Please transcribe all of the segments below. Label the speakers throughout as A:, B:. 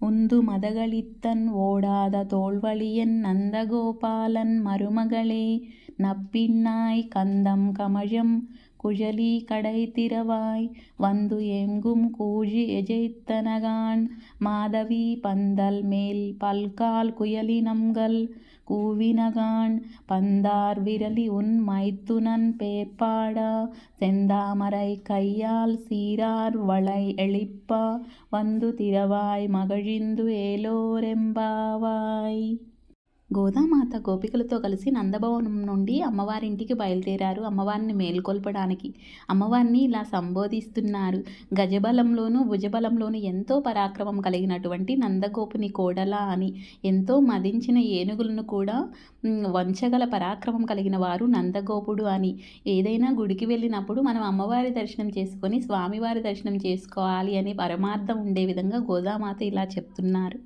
A: உந்து மதகளித்தன் ஓடாத தோள்வழியன் நந்தகோபாலன் மருமகளே நப்பின்னாய் கந்தம் கமழம் குழலி கடை திறவாய் வந்து ஏங்கும் கூழி எஜைத்தனகான் மாதவி பந்தல் மேல் பல்கால் குயலினம்கள் கூவினகான் பந்தார் விரலி உன் மைத்துனன் பேர்பாடா செந்தாமரை கையால் சீரார் வளை எழிப்ப వందు తిరవాయ్ మగళిందు ఏలోరెంబావాయ్. గోదామాత గోపికలతో కలిసి నందభవనం నుండి అమ్మవారింటికి బయలుదేరారు అమ్మవారిని మేల్కొల్పడానికి. అమ్మవారిని ఇలా సంబోధిస్తున్నారు. గజబలంలోనూ భుజబలంలోనూ ఎంతో పరాక్రమం కలిగినటువంటి నందగోపుని కోడల అని. ఎంతో మదించిన ఏనుగులను కూడా వంచగల పరాక్రమం కలిగిన వారు నందగోపుడు అని. ఏదైనా గుడికి వెళ్ళినప్పుడు మనం అమ్మవారి దర్శనం చేసుకొని స్వామివారి దర్శనం చేసుకోవాలి అనే పరమార్థం ఉండే విధంగా గోదామాత ఇలా చెప్తున్నారు.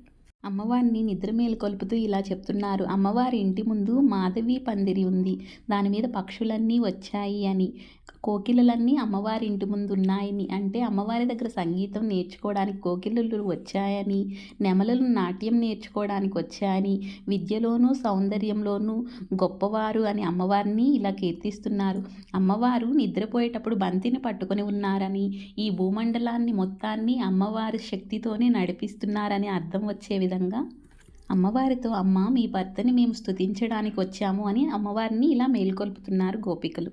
A: అమ్మవారిని నిద్ర మేలుకొల్పుతూ ఇలా చెప్తున్నారు. అమ్మవారి ఇంటి ముందు మాధవి పందిరి ఉంది. దాని మీద పక్షులన్నీ వచ్చాయి అని. కోకిలలన్నీ అమ్మవారి ఇంటి ముందు ఉన్నాయని, అంటే అమ్మవారి దగ్గర సంగీతం నేర్చుకోవడానికి కోకిలలు వచ్చాయని, నెమలలు నాట్యం నేర్చుకోవడానికి వచ్చాయని, విద్యలోనూ సౌందర్యంలోనూ గొప్పవారు అని అమ్మవారిని ఇలా కీర్తిస్తున్నారు. అమ్మవారు నిద్రపోయేటప్పుడు బంతిని పట్టుకొని ఉన్నారని, ఈ భూమండలాన్ని మొత్తాన్ని అమ్మవారి శక్తితోనే నడిపిస్తున్నారని అర్థం వచ్చే విధంగా అమ్మవారితో అమ్మ మీ భర్తని మేము స్తుతించడానికి వచ్చాము అని అమ్మవారిని ఇలా మేల్కొల్పుతున్నారు గోపికలు.